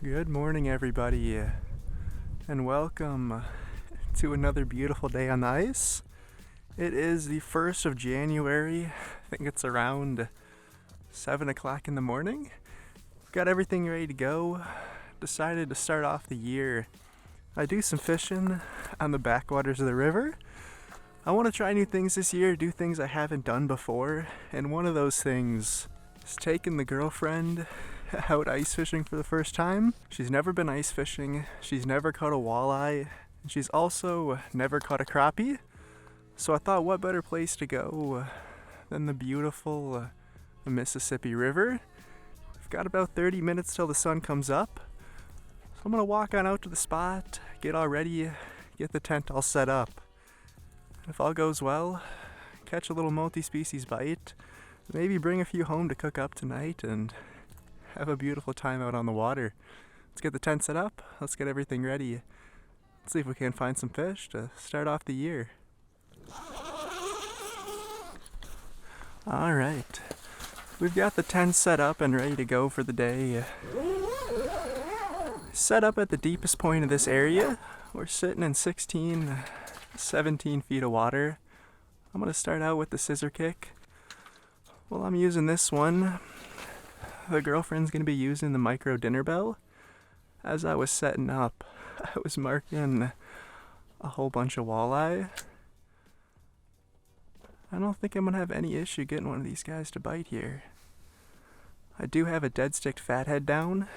Good morning, everybody, and welcome to another beautiful day on the ice. It is the 1st of January. I think it's around 7 o'clock in the morning. Got everything ready to go. Decided to start off the year. I do some fishing on the backwaters of the river. I want to try new things this year, do things I haven't done before, and one of those things is taking the girlfriend out ice fishing for the first time. She's never been ice fishing, she's never caught a walleye, and she's also never caught a crappie. So I thought, what better place to go than the beautiful Mississippi River. We've got about 30 minutes till the sun comes up. So I'm gonna walk on out to the spot, get all ready, get the tent all set up. If all goes well, catch a little multi-species bite, maybe bring a few home to cook up tonight, and have a beautiful time out on the water. Let's get the tent set up. Let's get everything ready. Let's see if we can find some fish to start off the year. All right. We've got the tent set up and ready to go for the day. Set up at the deepest point of this area. We're sitting in 16, 17 feet of water. I'm going to start out with the scissor kick. Well, I'm using this one. The girlfriend's going to be using the micro dinner bell. As I was setting up, I was marking a whole bunch of walleye. I don't think I'm going to have any issue getting one of these guys to bite here. I do have a dead stick fathead down.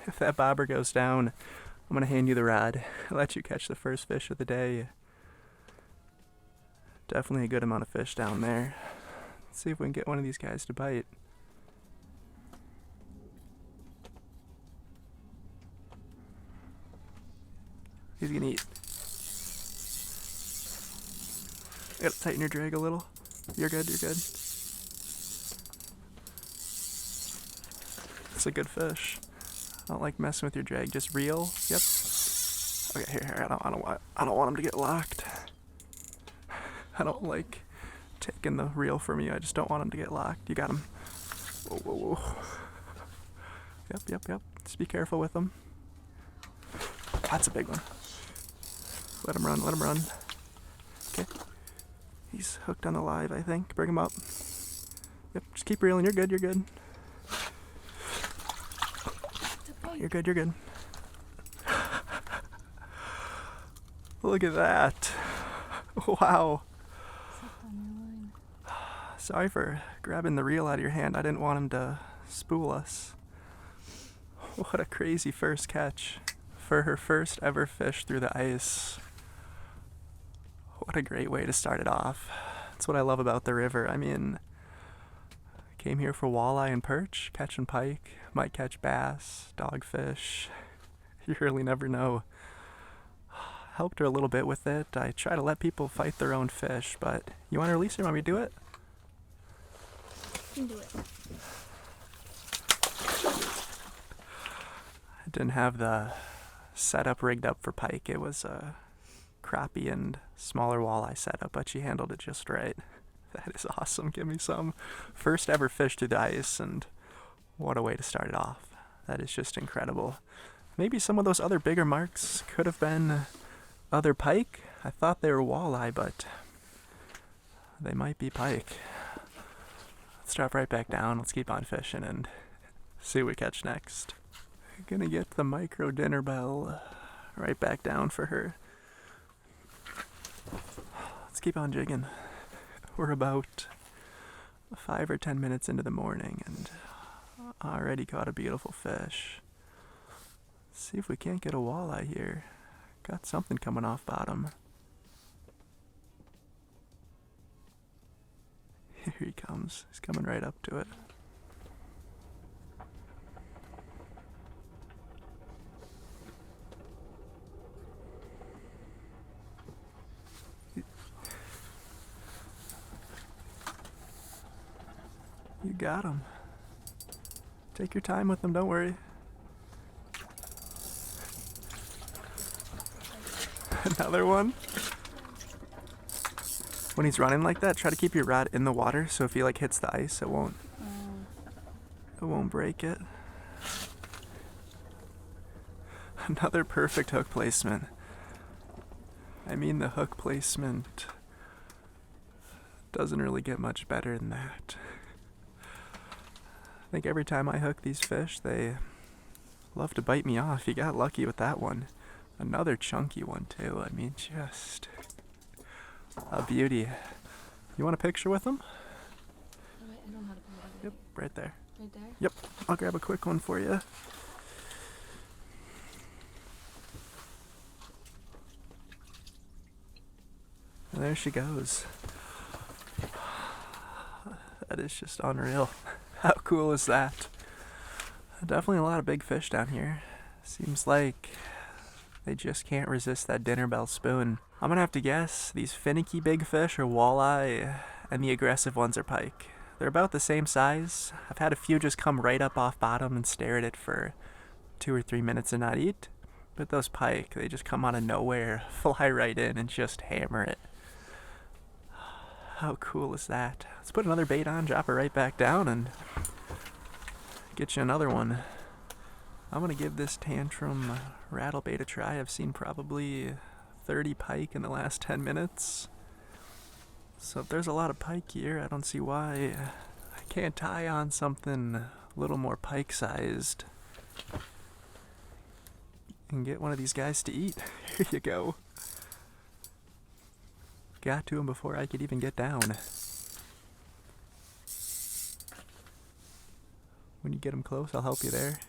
If that bobber goes down, I'm going to hand you the rod. I'll let you catch the first fish of the day. Definitely a good amount of fish down there. Let's see if we can get one of these guys to bite. He's gonna eat. You gotta tighten your drag a little. You're good, you're good. It's a good fish. I don't like messing with your drag, just reel. Yep. Okay, here, I don't want him to get locked. I don't like taking the reel from you, I just don't want him to get locked. You got him. Whoa, whoa, whoa. Yep. Just be careful with him. That's a big one. Let him run. Okay. He's hooked on the live, I think. Bring him up. Yep, just keep reeling. You're good. You're good. Look at that. Wow. Sorry for grabbing the reel out of your hand. I didn't want him to spool us. What a crazy first catch for her first ever fish through the ice. What a great way to start it off. That's what I love about the river. I mean, came here for walleye and perch, catching pike, might catch bass, dogfish. You really never know. Helped her a little bit with it. I try to let people fight their own fish, but you want to release her? Want me to do it? You can do it. I didn't have the setup rigged up for pike. It was a crappie and smaller walleye setup, but she handled it just right. That is awesome. Give me some. First ever fish through the ice, and what a way to start it off. That is just incredible. Maybe some of those other bigger marks could have been other pike. I thought they were walleye, but they might be pike. Let's drop right back down. Let's keep on fishing and see what we catch next. Gonna get the micro dinner bell right back down for her. Let's keep on jigging. We're about 5 or 10 minutes into the morning and already caught a beautiful fish. Let's see if we can't get a walleye here. Got something coming off bottom. Here he comes. He's coming right up to it. You got him. Take your time with him, don't worry. Another one. When he's running like that, try to keep your rod in the water, so if he like hits the ice, it won't break it. Another perfect hook placement. I mean, the hook placement doesn't really get much better than that. I think every time I hook these fish, they love to bite me off. You got lucky with that one. Another chunky one too. I mean, just a beauty. You want a picture with them? I don't know how to put it. Yep, right there. Right there? Yep, I'll grab a quick one for you. And there she goes. That is just unreal. How cool is that? Definitely a lot of big fish down here. Seems like they just can't resist that dinner bell spoon. I'm gonna have to guess these finicky big fish are walleye and the aggressive ones are pike. They're about the same size. I've had a few just come right up off bottom and stare at it for 2 or 3 minutes and not eat. But those pike, they just come out of nowhere, fly right in and just hammer it. How cool is that? Let's put another bait on, drop it right back down, and get you another one. I'm gonna give this tantrum rattle bait a try. I've seen probably 30 pike in the last 10 minutes. So if there's a lot of pike here, I don't see why I can't tie on something a little more pike sized and get one of these guys to eat. Here you go. Got to him before I could even get down. When you get him close, I'll help you there.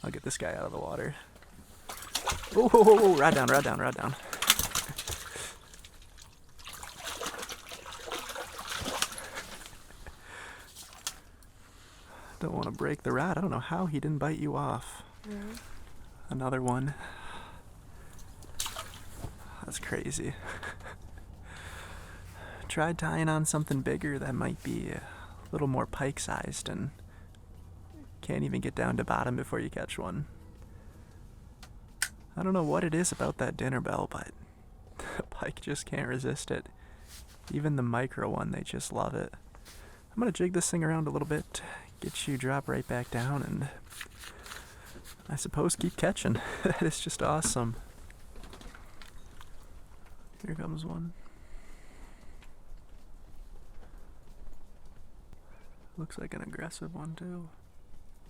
I'll get this guy out of the water. Oh, rod down, rod down, rod down. Don't want to break the rod. I don't know how he didn't bite you off. Really? Another one. That's crazy. Tried tying on something bigger that might be a little more pike sized and can't even get down to bottom before you catch one. I don't know what it is about that dinner bell, but pike just can't resist it. Even the micro one, they just love it. I'm gonna jig this thing around a little bit, get you drop right back down, and I suppose keep catching. That is just awesome. Here comes one. Looks like an aggressive one too.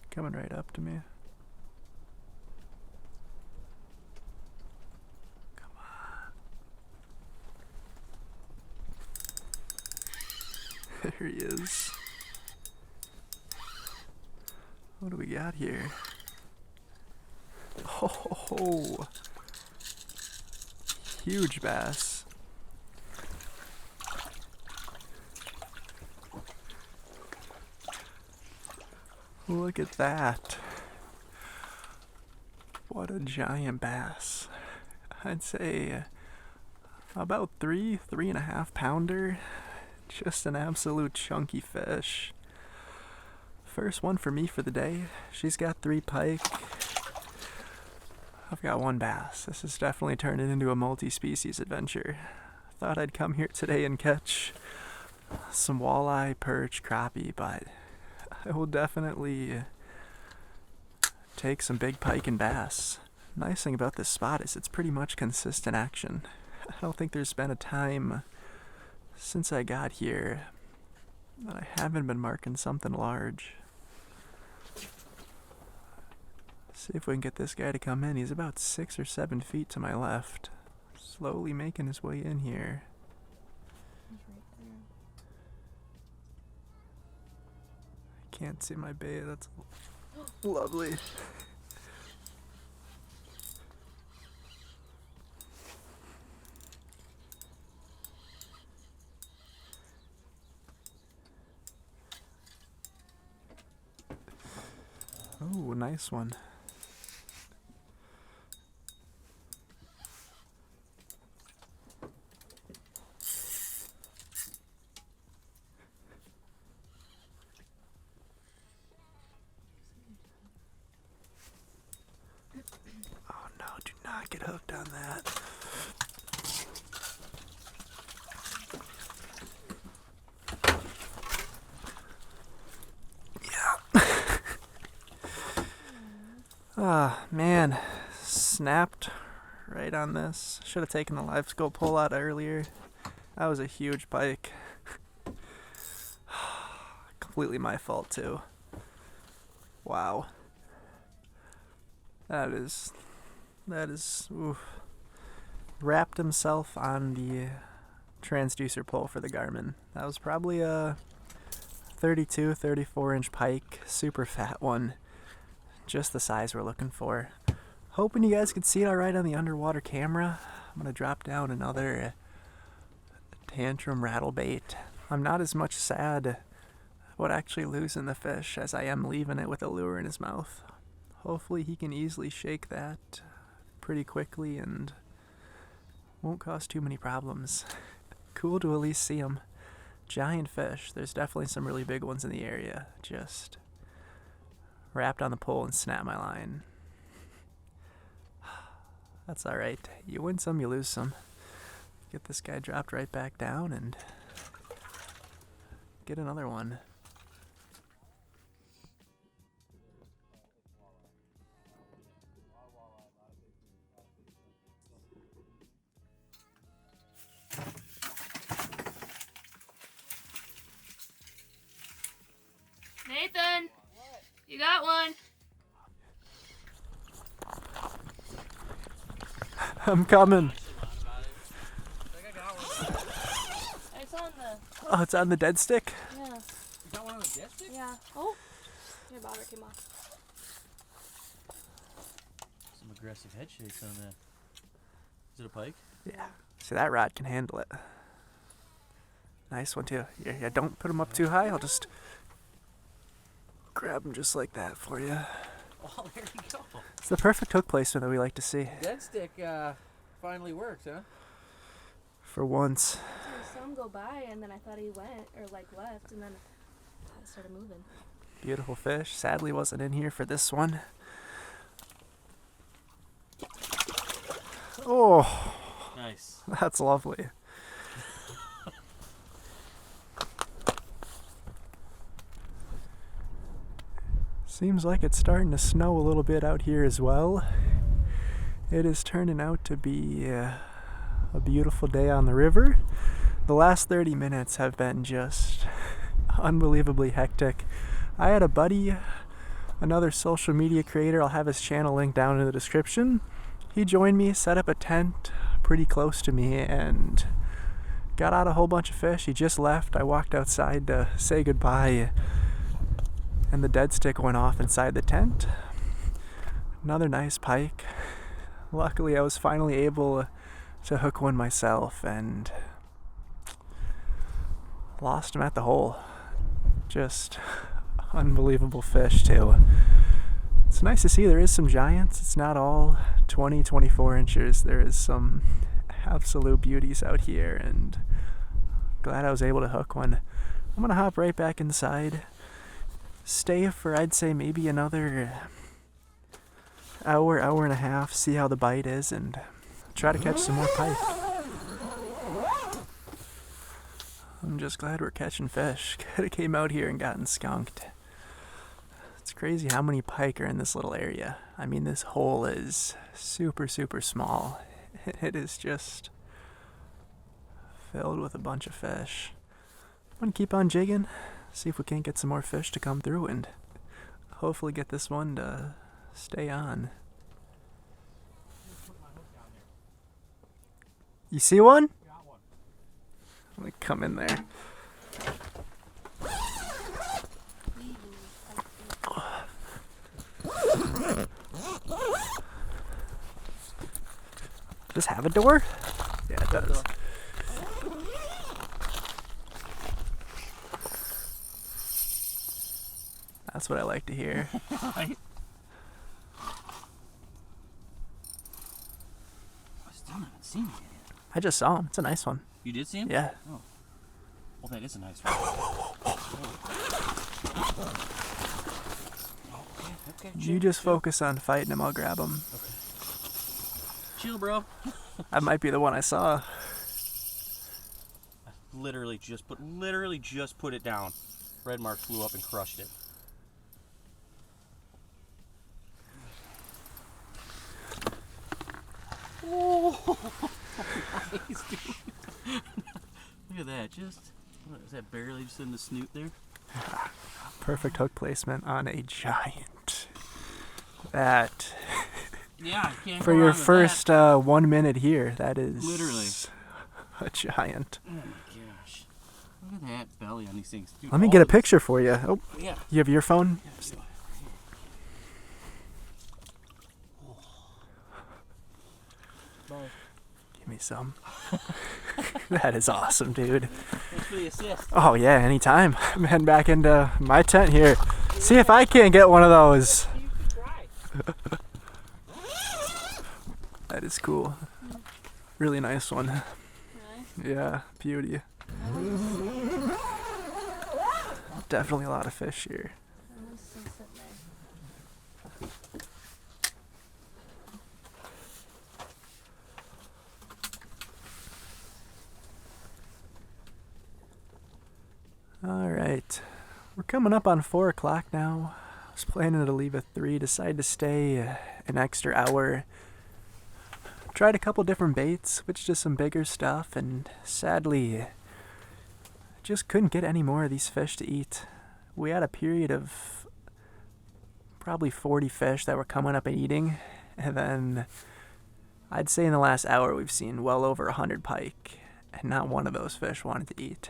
Coming right up to me. Come on. There he is. What do we got here? Oh, huge bass. Look at that. What a giant bass. I'd say about 3.5 pounder. Just an absolute chunky fish. First one for me for the day. She's got 3 pike. I've got 1 bass. This is definitely turning into a multi-species adventure. Thought I'd come here today and catch some walleye, perch, crappie, but I will definitely take some big pike and bass. Nice thing about this spot is it's pretty much consistent action. I don't think there's been a time since I got here that I haven't been marking something large. See if we can get this guy to come in. He's about 6 or 7 feet to my left. Slowly making his way in here. He's right there. Can't see my bait. That's lovely. Oh, nice one. Oh no, do not get hooked on that. Yeah. Ah, man. Snapped right on this. Should have taken the live scope pull out earlier. That was a huge pike. Completely my fault too. Wow. That is oof. Wrapped himself on the transducer pole for the Garmin. That was probably a 32, 34 inch pike, super fat one. Just the size we're looking for. Hoping you guys could see it alright on the underwater camera. I'm gonna drop down another tantrum rattle bait. I'm not as much sad about actually losing the fish as I am leaving it with a lure in his mouth. Hopefully he can easily shake that pretty quickly and won't cause too many problems. Cool to at least see him. Giant fish. There's definitely some really big ones in the area. Just wrapped on the pole and snapped my line. That's alright. You win some, you lose some. Get this guy dropped right back down and get another one. Nathan, you got one. I'm coming. It's on the. Oh, it's on the dead stick? Yeah. You got one on the dead stick? Yeah. Oh, your bobber came off. Some aggressive head shakes on that. Is it a pike? Yeah. See, that rod can handle it. Nice one, too. Yeah, don't put him up too high. I'll just grab him just like that for you. Oh, there you go. It's the perfect hook placement that we like to see. Dead stick finally works, huh? For once. I saw him go by, and then I thought he went or like left, and then I started moving. Beautiful fish. Sadly wasn't in here for this one. Oh, Nice. that's lovely. Seems like it's starting to snow a little bit out here as well. It is turning out to be a beautiful day on the river. The last 30 minutes have been just unbelievably hectic. I had a buddy, another social media creator, I'll have his channel linked down in the description. He joined me, set up a tent pretty close to me, and got out a whole bunch of fish. He just left. I walked outside to say goodbye, and the dead stick went off inside the tent. Another nice pike. Luckily, I was finally able to hook one myself and lost him at the hole. Just unbelievable fish, too. It's nice to see there is some giants. It's not all 20, 24 inches. There is some absolute beauties out here, and glad I was able to hook one. I'm gonna hop right back inside. Stay for, I'd say, maybe another hour, hour and a half, see how the bite is, and try to catch some more pike. I'm just glad we're catching fish. Could have came out here and gotten skunked. It's crazy how many pike are in this little area. I mean, this hole is super, super small. It is just filled with a bunch of fish. I'm gonna keep on jigging. See if we can't get some more fish to come through and hopefully get this one to stay on. You see one? Let me come in there. Does this have a door? Yeah, it does. That's what I like to hear. Right? I still haven't seen it yet. I just saw him. It's a nice one. You did see him? Yeah. Oh. Well, that is a nice one. Okay. You just focus on fighting him. I'll grab him. Okay. Chill, bro. That might be the one I saw. I literally just put it down. Red mark flew up and crushed it. Oh, nice, dude. Look at that. Just, what is that, barely just in the snoot there? Perfect hook placement on a giant. That, Yeah, I can't for go your wrong with first that. 1 minute here, that is Literally. a giant. Oh my gosh. Look at that belly on these things. Dude, Let me all get a of this- picture for you. Oh, Yeah. you have your phone? Yeah, so- Bye. Give me some. That is awesome, dude. Thanks for the assist. Oh yeah, anytime. I'm heading back into my tent here. See if I can't get one of those. You should try. That is cool. Really nice one. Really? Yeah, beauty. Definitely a lot of fish here. I'm just gonna sit there. Alright. We're coming up on 4 o'clock now. I was planning to leave at 3, decided to stay an extra hour. Tried a couple different baits, switched to some bigger stuff, and sadly, just couldn't get any more of these fish to eat. We had a period of probably 40 fish that were coming up and eating, and then I'd say in the last hour we've seen well over 100 pike, and not one of those fish wanted to eat.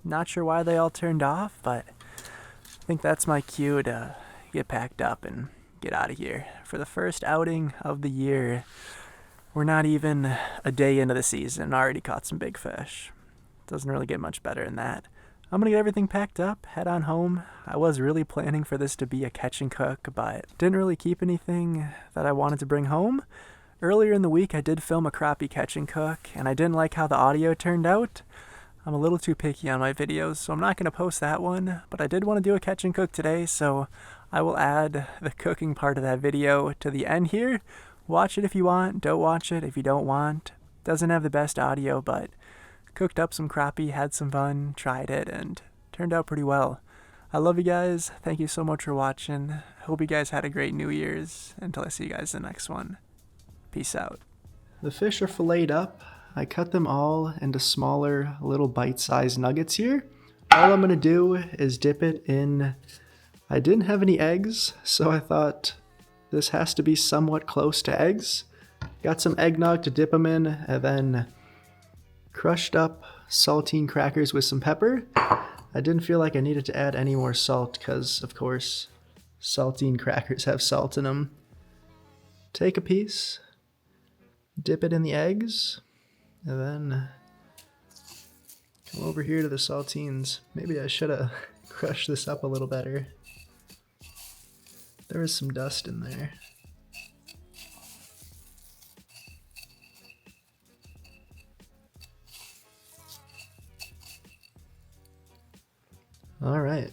Not sure why they all turned off, but I think that's my cue to get packed up and get out of here. For the first outing of the year, we're not even a day into the season and already caught some big fish. Doesn't really get much better than that. I'm gonna get everything packed up, head on home. I was really planning for this to be a catch and cook, but didn't really keep anything that I wanted to bring home. Earlier in the week, I did film a crappie catch and cook, and I didn't like how the audio turned out. I'm a little too picky on my videos, so I'm not going to post that one, but I did want to do a catch and cook today, so I will add the cooking part of that video to the end here. Watch it if you want, don't watch it if you don't want. Doesn't have the best audio, but cooked up some crappie, had some fun, tried it, and turned out pretty well. I love you guys. Thank you so much for watching. Hope you guys had a great New Year's. Until I see you guys in the next one. Peace out. The fish are filleted up. I cut them all into smaller little bite-sized nuggets here. All I'm going to do is dip it in... I didn't have any eggs, so I thought this has to be somewhat close to eggs. Got some eggnog to dip them in, and then crushed up saltine crackers with some pepper. I didn't feel like I needed to add any more salt because, of course, saltine crackers have salt in them. Take a piece, dip it in the eggs, and then come over here to the saltines. Maybe I should have crushed this up a little better. There was some dust in there. All right.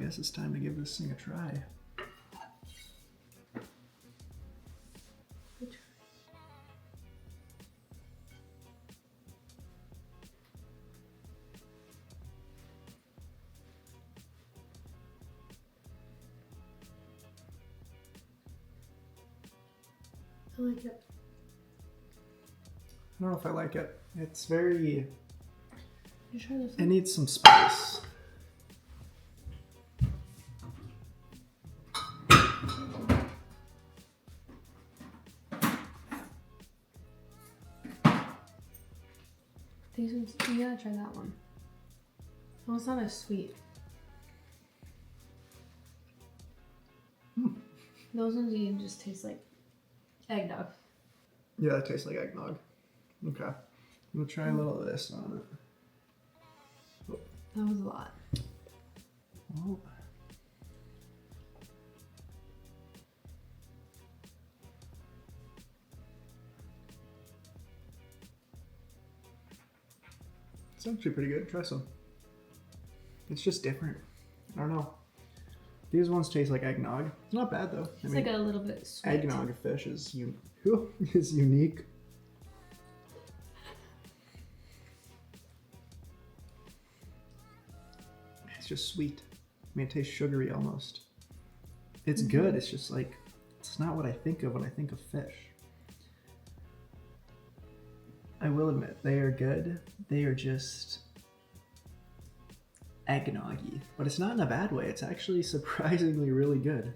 guess it's time to give this thing a try. I like it. I don't know if I like it. It's very... You try this It one? needs some spice. These ones, you gotta try that one. Oh, it's not as sweet. Those ones you just taste like eggnog. Yeah, it tastes like eggnog. Okay. I'm gonna try a little of this on it. That was a lot. Oh. It's actually pretty good. Try some. It's just different. I don't know. These ones taste like eggnog. It's not bad though. It's like a little bit sweet. Eggnog fish is is unique. It's just sweet. I mean, it tastes sugary almost. It's good. It's just like, it's not what I think of when I think of fish. I will admit, they are good. They are just eggnoggy, but it's not in a bad way. It's actually surprisingly really good.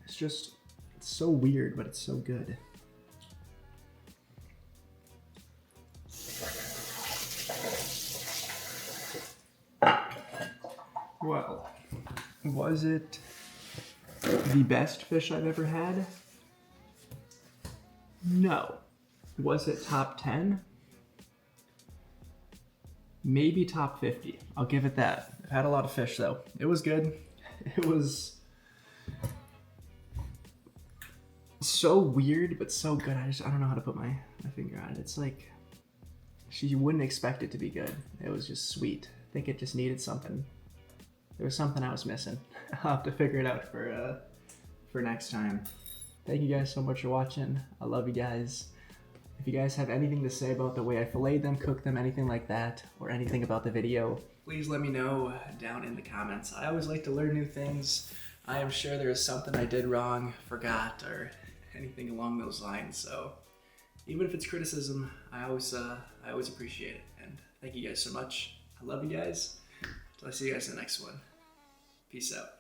It's so weird, but it's so good. Well, was it the best fish I've ever had? No. Was it top 10? Maybe top 50. I'll give it that. I've had a lot of fish though. It was good. It was so weird, but so good. I don't know how to put my finger on it. It's like, you wouldn't expect it to be good. It was just sweet. I think it just needed something. There was something I was missing. I'll have to figure it out for next time. Thank you guys so much for watching. I love you guys. If you guys have anything to say about the way I filleted them, cooked them, anything like that, or anything about the video, please let me know down in the comments. I always like to learn new things. I am sure there is something I did wrong, forgot, or anything along those lines. So even if it's criticism, I always appreciate it. And thank you guys so much. I love you guys. Till I see you guys in the next one. Peace out.